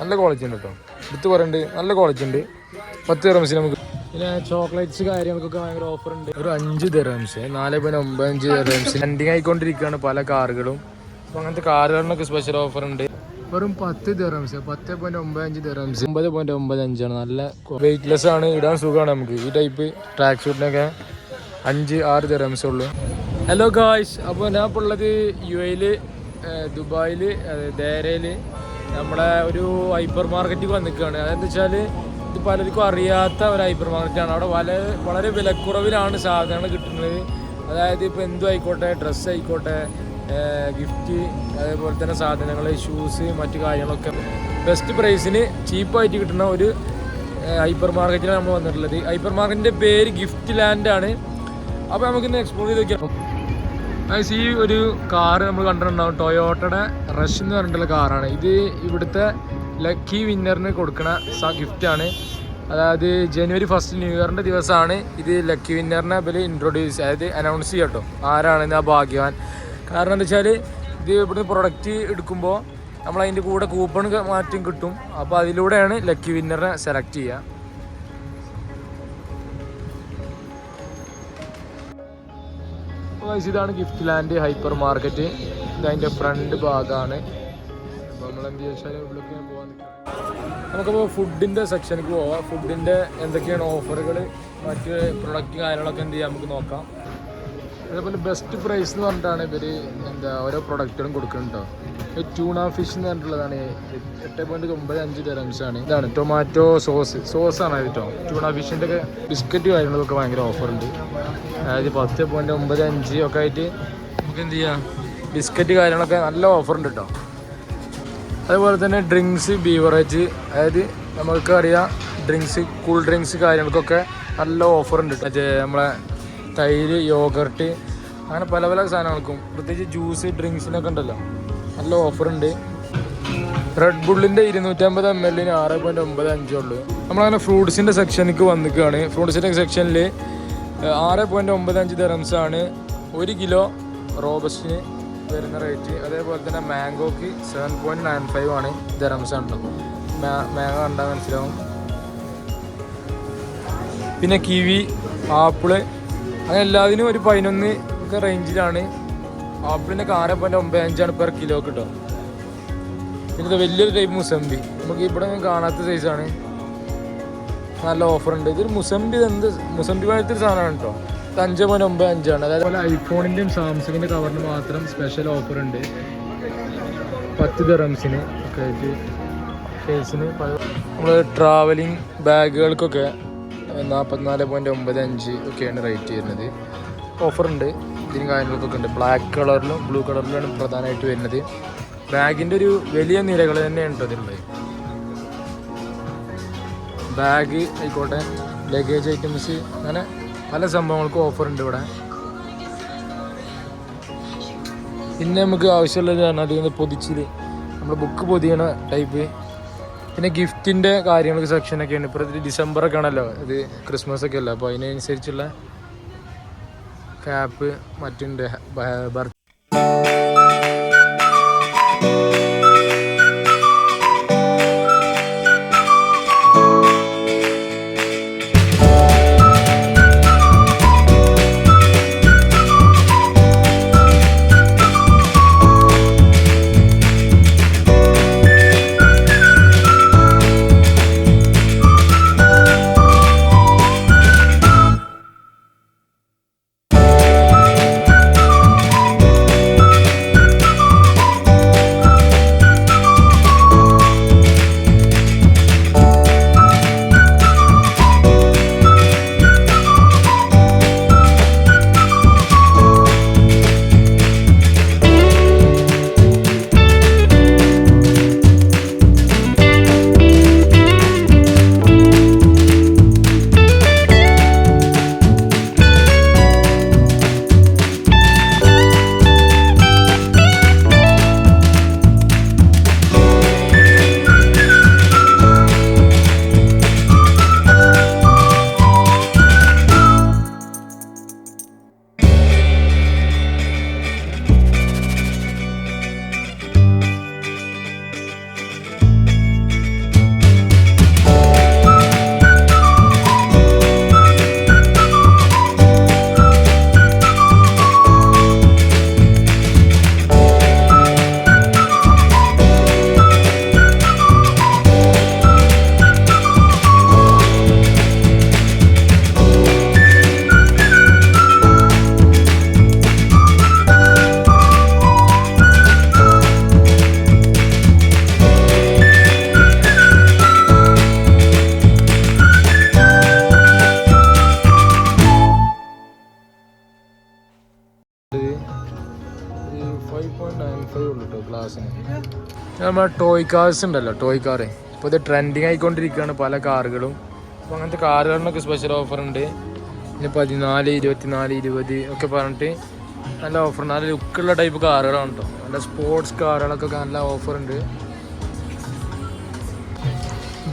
നല്ല ക്വാളിറ്റി ഉണ്ട് കേട്ടോ. എടുത്ത് പറയുന്നുണ്ട്, നല്ല ക്വാളിറ്റി ഉണ്ട്. 10 ദിർഹംസിന് നമുക്ക്. പിന്നെ ചോക്ലേറ്റ്സ് കാര്യങ്ങൾക്കൊക്കെ ഭയങ്കര ഓഫർ ഉണ്ട്. ഒരു 5 ദിർഹംസ്, 4.95 ദിർഹംസ്. ട്രെൻഡിങ് ആയിക്കൊണ്ടിരിക്കുകയാണ് പല കാറുകളും. അപ്പോൾ അങ്ങനത്തെ കാറുകളിനൊക്കെ സ്പെഷ്യൽ ഓഫർ ഉണ്ട്. വെറും 10 ദിർഹംസ്, 10.95 ദിർഹംസ്, 9.95 നല്ല വെയിറ്റ്ലെസ് ആണ്, ഇടാൻ സുഖമാണ് നമുക്ക്. ഈ ടൈപ്പ് ട്രാക്ക് ഷൂട്ടിനൊക്കെ 5-6 ദിർഹംസേ ഉള്ളൂ. ഹലോ ഗായ്സ്, അപ്പോൾ ഞാൻ ഇപ്പോൾ ഉള്ളത് UAE ദുബായിൽ ദേരയിൽ നമ്മളെ ഒരു ഹൈപ്പർ മാർക്കറ്റിൽ വന്നിക്കുകയാണ്. അതെന്താ വെച്ചാൽ ഇത് പലർക്കും അറിയാത്ത ഒരു ഹൈപ്പർ മാർക്കറ്റാണ്. അവിടെ വളരെ വിലക്കുറവിലാണ് സാധനങ്ങൾ കിട്ടുന്നത്. അതായത് ഇപ്പോൾ എന്തും ആയിക്കോട്ടെ, ഡ്രസ്സ് ആയിക്കോട്ടെ, ഗിഫ്റ്റ്, അതേപോലെ തന്നെ സാധനങ്ങൾ, ഷൂസ്, മറ്റു കാര്യങ്ങളൊക്കെ ബെസ്റ്റ് പ്രൈസിന് ചീപ്പായിട്ട് കിട്ടുന്ന ഒരു ഹൈപ്പർ മാർക്കറ്റിലാണ് നമ്മൾ വന്നിട്ടുള്ളത്. ഹൈപ്പർ മാർക്കറ്റിൻ്റെ പേര് ഗിഫ്റ്റ് ലാൻഡാണ്. അപ്പോൾ നമുക്കിന്ന് എക്സ്പ്ലോർ ചെയ്ത് നോക്കിയാൽ ഈ ഒരു കാറ് നമ്മൾ കണ്ടിട്ടുണ്ടാവും. ടൊയോട്ടയുടെ റഷ് എന്ന് പറഞ്ഞിട്ടുള്ള കാറാണ് ഇത്. ഇവിടുത്തെ ലക്കി വിന്നറിന് കൊടുക്കുന്ന ഗിഫ്റ്റാണ്. അതായത് ജനുവരി 1 ന്യൂ ഇയറിൻ്റെ ദിവസമാണ് ഇത് ലക്കി വിന്നറിനെ ഇൻട്രൊഡ്യൂസ്, അതായത് അനൗൺസ് ചെയ്യട്ടോ ആരാണെന്ന് ആ ഭാഗ്യവാൻ. കാരണം എന്താ വെച്ചാൽ ഇത് ഇവിടുന്ന് പ്രൊഡക്റ്റ് എടുക്കുമ്പോൾ നമ്മൾ അതിൻ്റെ കൂടെ കൂപ്പൺ മാറ്റം കിട്ടും. അപ്പോൾ അതിലൂടെയാണ് ലക്കി വിന്നറിനെ സെലക്ട് ചെയ്യുക. ഇതാണ് ഗിഫ്റ്റ് ലാൻഡ് ഹൈപ്പർ മാർക്കറ്റ്. ഇതതിൻ്റെ ഫ്രണ്ട് ഭാഗമാണ്. അപ്പോൾ നമ്മൾ എന്ത് ചോദിച്ചാൽ ഉള്ളിലേക്ക് പോകാൻ നമുക്കപ്പോൾ ഫുഡിൻ്റെ സെക്ഷനിലേക്ക് പോവാം. ഫുഡിൻ്റെ എന്തൊക്കെയാണ് ഓഫറുകൾ, മറ്റ് പ്രൊഡക്റ്റ് കാര്യങ്ങളൊക്കെ എന്ത് ചെയ്യാം നമുക്ക് നോക്കാം. അതേപോലെ ബെസ്റ്റ് പ്രൈസ് എന്ന് പറഞ്ഞിട്ടാണ് ഇവർ ഓരോ പ്രൊഡക്റ്റുകളും കൊടുക്കുന്നുണ്ടോ. ട്യൂണ ഫിഷ് എന്ന് പറഞ്ഞിട്ടുള്ളതാണ് 8.95 ദിർഹംസാണ്. ഇതാണ് ടൊമാറ്റോ സോസാണ് ഇത് കേട്ടോ. ട്യൂണ ഫിഷിൻ്റെ ഒക്കെ ബിസ്ക്കറ്റ് കാര്യങ്ങളൊക്കെ ഭയങ്കര ഓഫറുണ്ട്. അതായത് 10.95 ഒക്കെ ആയിട്ട് നമുക്ക് എന്ത് ചെയ്യാം, ബിസ്ക്കറ്റ് കാര്യങ്ങളൊക്കെ നല്ല ഓഫറുണ്ട് കേട്ടോ. അതേപോലെ തന്നെ ഡ്രിങ്ക്സ്, ബീവറേജ്, അതായത് നമുക്ക് അറിയാം ഡ്രിങ്ക്സ്, കൂൾ ഡ്രിങ്ക്സ് കാര്യങ്ങൾക്കൊക്കെ നല്ല ഓഫറുണ്ട്. നമ്മളെ തൈര്, യോഗർട്ട്, അങ്ങനെ പല പല സാധനങ്ങൾക്കും, പ്രത്യേകിച്ച് ജ്യൂസ്, ഡ്രിങ്ക്സിനൊക്കെ ഉണ്ടല്ലോ നല്ല ഓഫറുണ്ട്. റെഡ് ബുള്ളിൻ്റെ 250 ml 6.95 ഉള്ളൂ. നമ്മളങ്ങനെ ഫ്രൂട്ട്സിൻ്റെ സെക്ഷനിലേക്ക് വന്നിക്കുകയാണ്. ഫ്രൂട്ട്സിൻ്റെ സെക്ഷനിൽ 6.95 ദിർഹംസാണ് 1 കിലോ റോബസ്റ്റിന് വരുന്ന റേറ്റ്. അതേപോലെ തന്നെ മാംഗോക്ക് 7.95 ആണ് ദിർഹംസാണ് കേട്ടോ. മാങ്ങ കണ്ടാൽ മനസ്സിലാവും. പിന്നെ കിവി, ആപ്പിള്, അങ്ങനെ എല്ലാത്തിനും ഒരു 11 ഒക്കെ റേഞ്ചിലാണ്. ആപ്പിളിനൊക്കെ 6.95 പെർ കിലോ കിട്ടും. പിന്നെ വലിയൊരു ടൈപ്പ് മുസമ്പി, നമുക്ക് ഇവിടെ കാണാത്ത സൈസാണ്, നല്ല ഓഫറുണ്ട്. ഇതൊരു മുസമ്പി പോലത്തെ ഒരു സാധനമാണ് കേട്ടോ. 5.95 അതേപോലെ ഐഫോണിൻ്റെയും സാംസങ്ങിൻ്റെ കവറിന് മാത്രം സ്പെഷ്യൽ ഓഫറുണ്ട്. 10 ദിർഹംസിന് ഒക്കെ ആയിട്ട് ഫേസിന്. നമ്മൾ ട്രാവലിംഗ് ബാഗുകൾക്കൊക്കെ 44.95 ഒക്കെയാണ് റേറ്റ് വരുന്നത്. ഓഫറുണ്ട് ഇതിന് കാര്യങ്ങൾക്കൊക്കെ ഉണ്ട്. ബ്ലാക്ക് കളറിലും ബ്ലൂ കളറിലാണ് പ്രധാനമായിട്ട് വരുന്നത്. ബാഗിൻ്റെ ഒരു വലിയ നിരകൾ തന്നെയാണ് കേട്ടോ ഇതിലുള്ളത്. ബാഗ് ആയിക്കോട്ടെ, ലഗേജ് ഐറ്റംസ്, അങ്ങനെ പല സംഭവങ്ങൾക്കും ഓഫറുണ്ട് ഇവിടെ. പിന്നെ നമുക്ക് ആവശ്യമുള്ളത് പറഞ്ഞാൽ അതിൽ പൊതിച്ചിൽ നമ്മൾ ബുക്ക് പൊതിയണ ടൈപ്പ്. പിന്നെ ഗിഫ്റ്റിൻ്റെ കാര്യങ്ങൾക്ക് സെക്ഷനൊക്കെയാണ്. ഇപ്പോൾ ഡിസംബറൊക്കെ ആണല്ലോ, ഇത് ക്രിസ്മസ് ഒക്കെ അല്ല, അപ്പോൾ അതിനനുസരിച്ചുള്ള ക്യാപ്പ് മറ്റുണ്ട്. നമ്മുടെ ടോയ് കാർസ് ഉണ്ടല്ലോ, ടോയ് കാറ് ഇപ്പോൾ ഇത് ട്രെൻഡിങ് ആയിക്കൊണ്ടിരിക്കുകയാണ് പല കാറുകളും. അപ്പോൾ അങ്ങനത്തെ കാറുകളിനൊക്കെ സ്പെഷ്യൽ ഓഫർ ഉണ്ട്. പിന്നെ 14, 24, 20 ഒക്കെ പറഞ്ഞിട്ട് നല്ല ഓഫർ, നല്ല ലുക്കുള്ള ടൈപ്പ് കാറുകളാണ് കേട്ടോ. നല്ല സ്പോർട്സ് കാറുകളൊക്കെ നല്ല ഓഫർ ഉണ്ട്.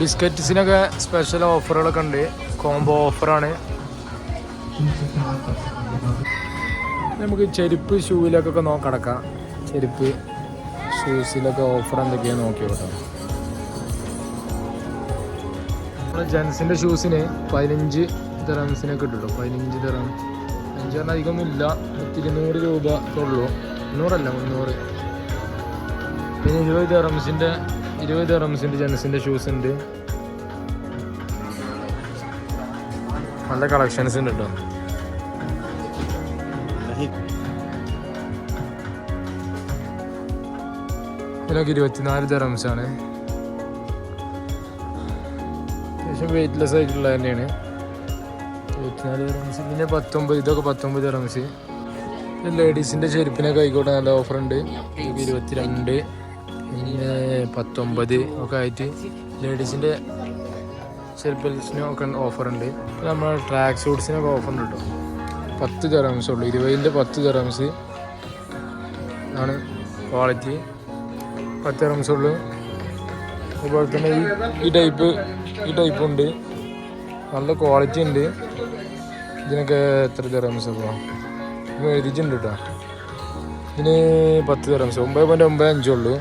ബിസ്ക്കറ്റ്സിനൊക്കെ സ്പെഷ്യൽ ഓഫറുകളൊക്കെ ഉണ്ട്, കോംബോ ഓഫറാണ്. നമുക്ക് ചെരുപ്പ് ഷൂവിലൊക്കെ കിടക്കാം. ചെരുപ്പ് ഷൂസിലൊക്കെ ഓഫർ എന്തൊക്കെയാണ് നോക്കി കേട്ടോ. ജെൻസിൻ്റെ ഷൂസിന് 15 ദിറംസിനൊക്കെ കിട്ടുള്ളൂ. 15 ദിറം, 5 പറഞ്ഞാൽ അധികമൊന്നും ഇല്ല. 200 രൂപ ഉള്ളൂ. 200 അല്ല 300. പിന്നെ 20 ദിറംസിൻ്റെ ജെൻസിൻ്റെ ഷൂസ് ഉണ്ട്. നല്ല കളക്ഷൻസ് ഉണ്ട് കേട്ടോ. ഇതിനൊക്കെ 24 ദിറംസാണ്. അത്യാവശ്യം വെയ്റ്റ്ലെസ് ആയിട്ടുള്ള തന്നെയാണ്. 24 ദിറംസ്. പിന്നെ 19, ഇതൊക്കെ 19 ദിറംസ്. ലേഡീസിൻ്റെ ചെരുപ്പിനൊക്കെ ആയിക്കോട്ടെ നല്ല ഓഫറുണ്ട്. 22, പിന്നെ 19 ഒക്കെ ആയിട്ട് ലേഡീസിൻ്റെ ചെരുപ്പിനൊക്കെ ഓഫറുണ്ട്. നമ്മൾ ട്രാക്ക് സൂട്ട്സിനൊക്കെ ഓഫറുണ്ട് കേട്ടോ. 10 ദിറംസ് ഉള്ളൂ. 20ൻ്റെ 10 ദിറംസ് ആണ് ക്വാളിറ്റി. 10 ദിറംസ് ഉള്ളൂ. അതുപോലെ തന്നെ ഈ ടൈപ്പ് ഉണ്ട്, നല്ല ക്വാളിറ്റി ഉണ്ട്. ഇതിനൊക്കെ എത്ര ദിറംസ് അപ്പോൾ എഴുതിയിട്ടുണ്ട് കേട്ടോ. ഇതിന് 10 ദിറംസ്, 9.95 ഉള്ളൂ.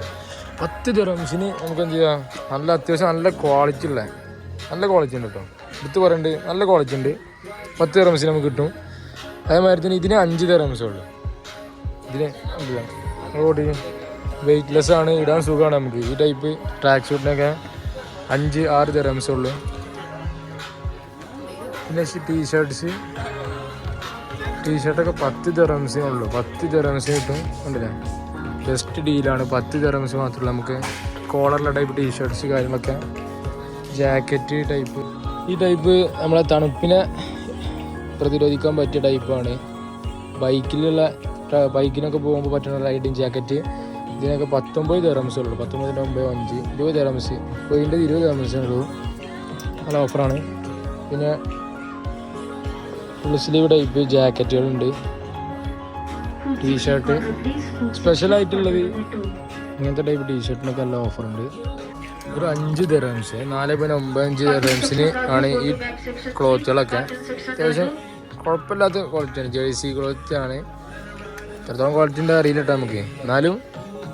10 ദിറംസിന് നമുക്ക് എന്ത് ചെയ്യാം, നല്ല അത്യാവശ്യം നല്ല ക്വാളിറ്റി ഉണ്ട് കേട്ടോ. എടുത്ത് പറയുന്നുണ്ട്, നല്ല ക്വാളിറ്റി ഉണ്ട്. 10 ദിറംസിന് നമുക്ക് കിട്ടും. അതേമാതിരി തന്നെ ഇതിന് 5 ദിറംസേ ഉള്ളൂ. ഇതിന് റോഡ് വെയ്റ്റ്ലെസ് ആണ്, ഇടാൻ സുഖമാണ് നമുക്ക്. ഈ ടൈപ്പ് ട്രാക്ക് സൂട്ടിനൊക്കെ 5-6 ദിറംസേ ഉള്ളൂ. പിന്നെ ടീഷർട്ടൊക്കെ 10 ദിറംസേ ഉള്ളൂ. 10 ദിറംസിന് കിട്ടും. ഉണ്ടല്ലേ, ബെസ്റ്റ് ഡീലാണ്. 10 ദിറംസ് മാത്രമല്ല. നമുക്ക് കോളറുള്ള ടൈപ്പ് ടീഷർട്ട്സ് കാര്യങ്ങളൊക്കെ, ജാക്കറ്റ് ടൈപ്പ്. ഈ ടൈപ്പ് നമ്മളെ തണുപ്പിനെ പ്രതിരോധിക്കാൻ പറ്റിയ ടൈപ്പാണ്. ബൈക്കിനൊക്കെ പോകുമ്പോൾ പറ്റുന്ന റൈഡിങ് ജാക്കറ്റ്. ഇതിനൊക്കെ 19 ദിറംസേ ഉള്ളൂ. 19.95, 20 ദിറംസ്. അപ്പോൾ ഇതിൻ്റെ 20 ദിറംസേ ഉള്ളൂ. നല്ല ഓഫറാണ്. പിന്നെ ഫുൾ സ്ലീവ് ടൈപ്പ് ജാക്കറ്റുകളുണ്ട്. ടീഷർട്ട് സ്പെഷ്യലായിട്ടുള്ളത് ഇങ്ങനത്തെ ടൈപ്പ് ടീഷർട്ടിനൊക്കെ നല്ല ഓഫറുണ്ട്. ഒരു 5 ദിറംസ്, 4.95 ദിറംസിന് ആണ് ഈ ക്ലോത്തുകളൊക്കെ. അത്യാവശ്യം കുഴപ്പമില്ലാത്ത ക്വാളിറ്റിയാണ്. ജേഴ്സി ക്ലോത്താണ്. എത്രത്തോളം ക്വാളിറ്റി ഉണ്ട് അറിയില്ല കേട്ടോ നമുക്ക്. എന്നാലും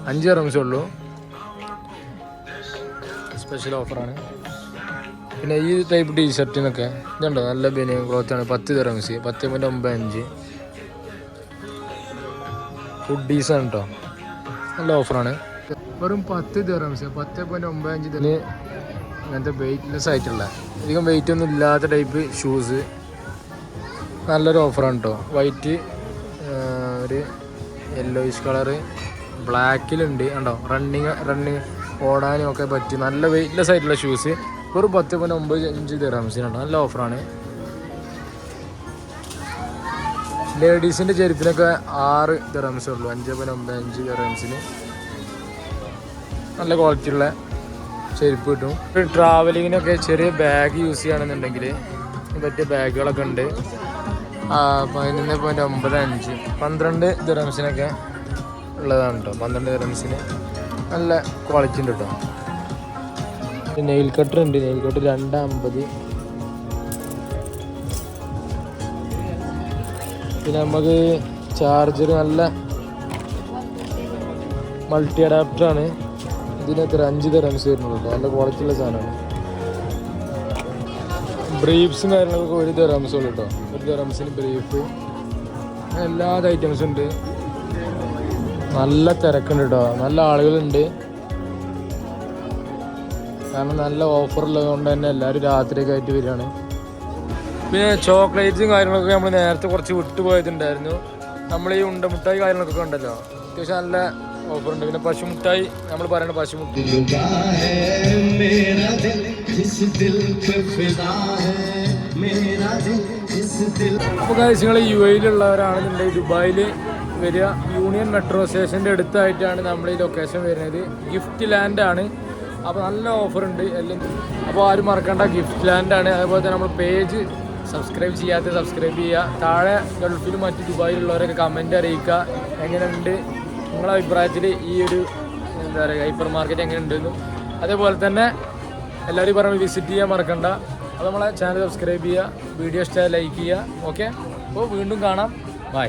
5 ദിറംസേ ഉള്ളൂ. സ്പെഷ്യൽ ഓഫറാണ്. പിന്നെ ഈ ടൈപ്പ് ടീഷർട്ടിനൊക്കെ ഇതുണ്ടോ, നല്ല ബനിയൻ ക്ലോത്താണ്. 10 ദിറംസ്, 10.95. ഹുഡീസാണ് കേട്ടോ, നല്ല ഓഫറാണ്. വെറും 10 ദിറംസ്, 10.95 ഇതിന് അങ്ങനത്തെ വെയ്റ്റ്ലെസ് ആയിട്ടുള്ള, അധികം വെയിറ്റ് ഒന്നും ഇല്ലാത്ത ടൈപ്പ് ഷൂസ്. നല്ലൊരു ഓഫറാണ് കേട്ടോ. വൈറ്റ്, ഒരു യെല്ലോയിഷ് കളറ്, ബ്ലാക്കിലുണ്ട്. കണ്ടോ, റണ്ണിങ് ഓടാനും ഒക്കെ പറ്റി നല്ല വെയ്റ്റ്ലെസ് ആയിട്ടുള്ള ഷൂസ്. വെറും 10.95 ദിറംസിനാണ്. നല്ല ഓഫറാണ്. ലേഡീസിൻ്റെ ചെരുപ്പിനൊക്കെ 6 ദിറംസേ ഉള്ളൂ. 5.95 ദിറംസിന് നല്ല ക്വാളിറ്റിയുള്ള ചെരുപ്പ് കിട്ടും. ട്രാവലിങ്ങിനൊക്കെ ചെറിയ ബാഗ് യൂസ് ചെയ്യുകയാണെന്നുണ്ടെങ്കിൽ പറ്റിയ ബാഗുകളൊക്കെ ഉണ്ട്. 11.95, 12 ദിറംസിനൊക്കെ ഉള്ളതാണ് കേട്ടോ. 12 ദിറംസിന് നല്ല ക്വാളിറ്റി ഉണ്ട് കേട്ടോ. നെയിൽ കട്ടർ ഉണ്ട്. Nail cutter 2.50. പിന്നെ നമുക്ക് ചാർജർ, നല്ല മൾട്ടി അഡാപ്റ്ററാണ്. ഇതിനത്ര 5 ദിറംസ് വരുന്നുള്ളൂ കേട്ടോ. നല്ല ക്വാളിറ്റി ഉള്ള സാധനമാണ്. ബ്രീഫ്സും കാര്യങ്ങളൊക്കെ 1 ദിറംസ് ഉള്ളൂ കേട്ടോ. 1 ദിറംസിന് ബ്രീഫ്, എല്ലാ ഐറ്റംസും ഉണ്ട്. നല്ല തിരക്കുണ്ട് കേട്ടോ, നല്ല ആളുകളുണ്ട്. കാരണം നല്ല ഓഫർ ഉള്ളത് കൊണ്ട് തന്നെ എല്ലാവരും രാത്രിയൊക്കെ ആയിട്ട് വരികയാണ്. പിന്നെ ചോക്ലേറ്റ്സും കാര്യങ്ങളൊക്കെ നമ്മൾ നേരത്തെ കുറച്ച് വിട്ടുപോയതുണ്ടായിരുന്നു. നമ്മൾ ഈ ഉണ്ടമുട്ടായി കാര്യങ്ങളൊക്കെ ഉണ്ടല്ലോ, അത്യാവശ്യം നല്ല ഓഫറുണ്ട്. പിന്നെ പശുമുട്ടായി, നമ്മൾ പറയുന്ന പശുമുട്ടായി. അപ്പോൾ നിങ്ങൾ UAE-ലുള്ളവരാണെന്നുണ്ടെങ്കിൽ ദുബായിൽ വരിക യൂണിയൻ മെട്രോ സ്റ്റേഷൻ്റെ അടുത്തായിട്ടാണ് നമ്മൾ ഈ ലൊക്കേഷൻ വരുന്നത്. ഗിഫ്റ്റ് ലാൻഡാണ്. അപ്പോൾ നല്ല ഓഫറുണ്ട് എല്ലാം. അപ്പോൾ ആരും മറക്കണ്ട, ഗിഫ്റ്റ് ലാൻഡാണ്. അതുപോലെ തന്നെ നമ്മൾ പേജ് സബ്സ്ക്രൈബ് ചെയ്യാത്ത സബ്സ്ക്രൈബ് ചെയ്യുക. താഴെ ഗൾഫിലും മറ്റ് ദുബായിലുള്ളവരൊക്കെ കമൻറ്റ് അറിയിക്കുക എങ്ങനെയുണ്ട് നിങ്ങളുടെ അഭിപ്രായത്തിൽ ഈ ഒരു എന്താ പറയുക ഹൈപ്പർ മാർക്കറ്റ് എങ്ങനെയുണ്ടെന്നും. അതേപോലെ തന്നെ എല്ലാവരും പറഞ്ഞ് വിസിറ്റ് ചെയ്യാൻ മറക്കണ്ട. അപ്പോൾ നമ്മളെ ചാനൽ സബ്സ്ക്രൈബ് ചെയ്യുക, വീഡിയോ ഇഷ്ടമായി ലൈക്ക് ചെയ്യുക. ഓക്കെ, അപ്പോൾ വീണ്ടും കാണാം. ബൈ.